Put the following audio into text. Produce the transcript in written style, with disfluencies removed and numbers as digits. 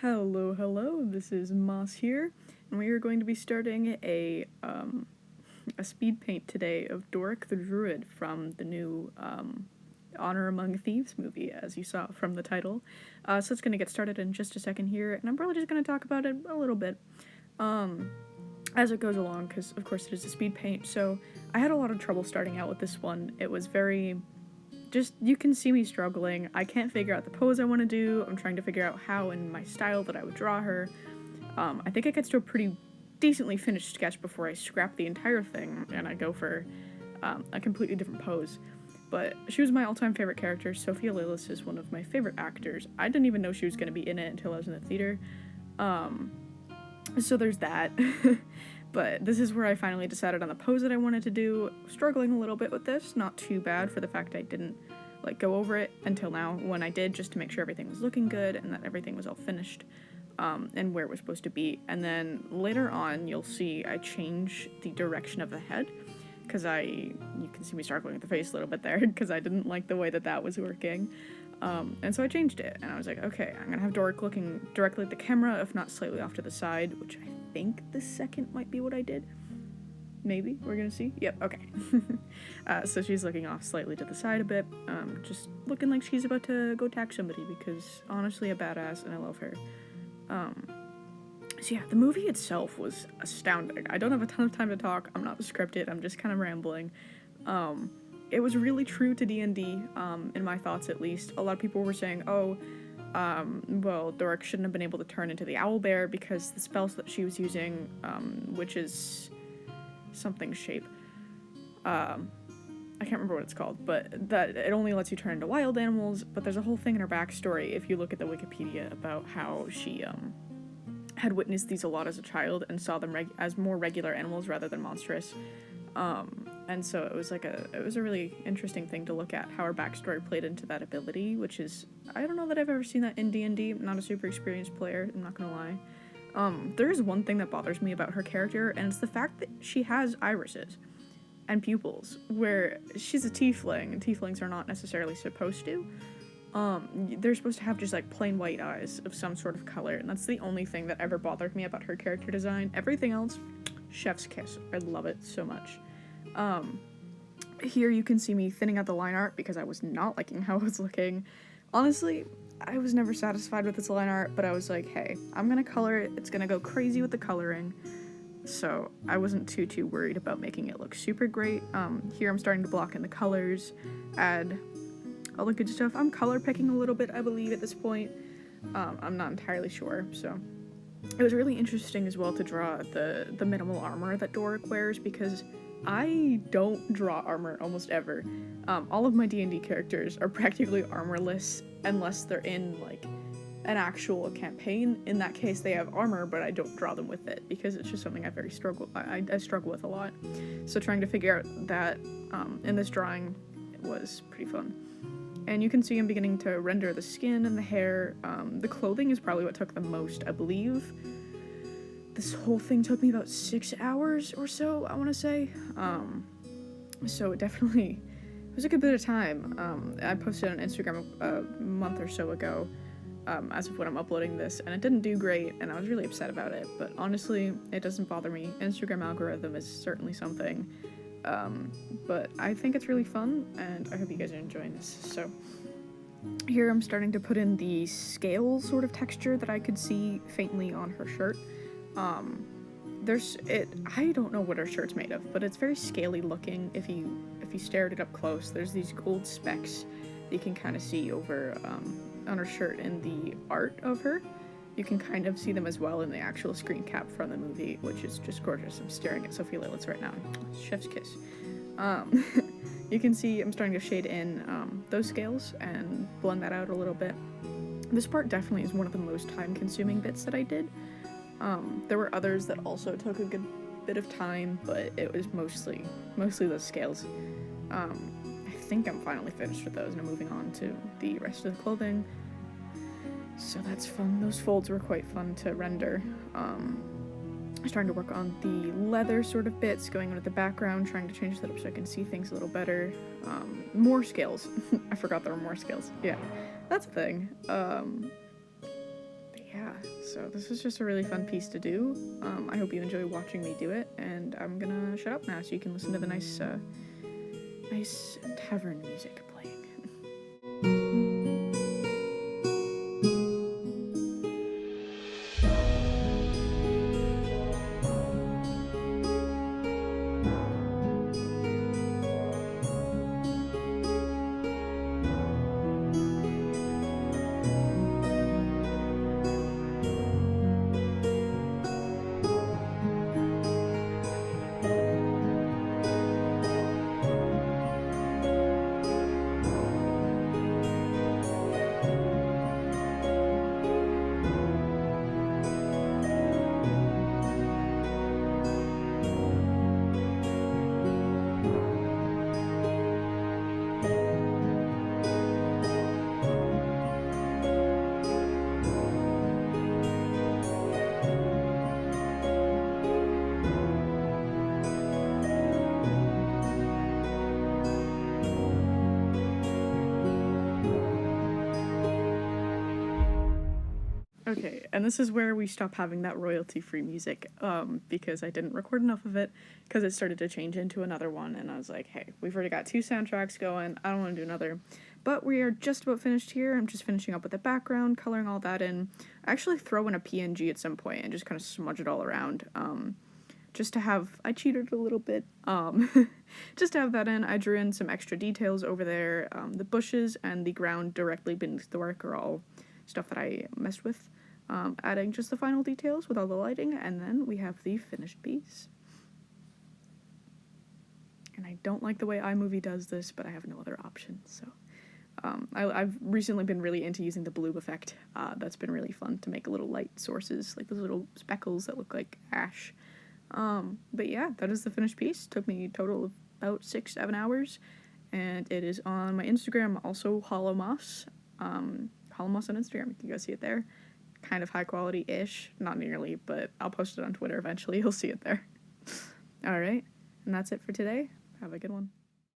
Hello, this is Moss here, and we are going to be starting a speed paint today of Doric the Druid from the new Honor Among Thieves movie, as you saw from the title. So it's going to get started in just a second here, and I'm probably just going to talk about it a little bit as it goes along, because of course it is a speed paint, so I had a lot of trouble starting out with this one. It was very... you can see me struggling. I can't figure out the pose I want to do. I'm trying to figure out how in my style that I would draw her. I think it gets to a pretty decently finished sketch before I scrap the entire thing and I go for a completely different pose. But she was my all-time favorite character. Sophia Lillis is one of my favorite actors. I didn't even know she was going to be in it until I was in the theater. So there's that. But this is where I finally decided on the pose that I wanted to do. Struggling a little bit with this, not too bad for the fact I didn't go over it until now when I did, just to make sure everything was looking good and that everything was all finished and where it was supposed to be. And then later on you'll see I change the direction of the head because you can see me struggling with the face a little bit there because I didn't like the way that was working. And so I changed it, and I was like, okay, I'm gonna have Doric looking directly at the camera, if not slightly off to the side, which I think the second might be what I did. Maybe, we're gonna see. Yep, okay. So she's looking off slightly to the side a bit, just looking like she's about to go attack somebody, because honestly a badass, and I love her. So yeah, the movie itself was astounding. I don't have a ton of time to talk, I'm not scripted, I'm just kind of rambling. It was really true to D&D, in my thoughts at least. A lot of people were saying, well, Doric shouldn't have been able to turn into the owlbear because the spells that she was using, which is something shape. I can't remember what it's called, but that it only lets you turn into wild animals, but there's a whole thing in her backstory, if you look at the Wikipedia, about how she, had witnessed these a lot as a child and saw them as more regular animals rather than monstrous. And so it was a really interesting thing to look at, how her backstory played into that ability, which is, I don't know that I've ever seen that in D&D. I'm not a super experienced player, I'm not gonna lie. There is one thing that bothers me about her character, and it's the fact that she has irises and pupils, where she's a tiefling, and tieflings are not necessarily supposed to. They're supposed to have just plain white eyes of some sort of color, and that's the only thing that ever bothered me about her character design. Everything else, chef's kiss. I love it so much. Here you can see me thinning out the line art because I was not liking how it was looking. Honestly, I was never satisfied with this line art, but I was like, hey, I'm gonna color it, it's gonna go crazy with the coloring. So I wasn't too worried about making it look super great. Here I'm starting to block in the colors, add all the good stuff. I'm color picking a little bit, I believe, at this point. I'm not entirely sure, so. It was really interesting as well to draw the minimal armor that Doric wears, because I don't draw armor almost ever. All of my D&D characters are practically armorless unless they're in an actual campaign. In that case they have armor, but I don't draw them with it because it's just something I struggle with a lot. So trying to figure out that in this drawing was pretty fun. And you can see I'm beginning to render the skin and the hair. The clothing is probably what took the most, I believe. This whole thing took me about 6 hours or so, I want to say. So it was a good bit of time. I posted on Instagram a month or so ago, as of when I'm uploading this, and it didn't do great, and I was really upset about it. But honestly, it doesn't bother me. Instagram algorithm is certainly something. But I think it's really fun, and I hope you guys are enjoying this. So here I'm starting to put in the scale sort of texture that I could see faintly on her shirt. I don't know what her shirt's made of, but it's very scaly looking. If you stare at it up close, there's these gold specks that you can kind of see over on her shirt in the art of her. You can kind of see them as well in the actual screen cap from the movie, which is just gorgeous. I'm staring at Sophia Lillis right now. Chef's kiss. You can see I'm starting to shade in those scales and blend that out a little bit. This part definitely is one of the most time-consuming bits that I did. There were others that also took a good bit of time, but it was mostly those scales. I think I'm finally finished with those, and I'm moving on to the rest of the clothing. So that's fun. Those folds were quite fun to render. I'm starting to work on the leather sort of bits, going into the background, trying to change that up so I can see things a little better. More scales. I forgot there were more scales. Yeah, that's a thing. But yeah, so this was just a really fun piece to do. I hope you enjoy watching me do it, and I'm gonna shut up now so you can listen to the nice tavern music playing. Okay, and this is where we stop having that royalty-free music, because I didn't record enough of it, because it started to change into another one, and I was like, hey, we've already got 2 soundtracks going, I don't want to do another. But we are just about finished here. I'm just finishing up with the background, coloring all that in. I actually throw in a PNG at some point and just kind of smudge it all around, just to have, I cheated a little bit, just to have that in. I drew in some extra details over there. The bushes and the ground directly beneath the work are all stuff that I messed with. Adding just the final details with all the lighting, and then we have the finished piece. And I don't like the way iMovie does this, but I have no other option, so. I've recently been really into using the blue effect. That's been really fun to make little light sources, like those little speckles that look like ash. But yeah, that is the finished piece. Took me a total of about 6-7 hours, and it is on my Instagram, also Hollowmoss. Hollowmoss on Instagram, you can go see it there. Kind of high quality-ish, not nearly, but I'll post it on Twitter eventually. You'll see it there. Alright, and that's it for today. Have a good one.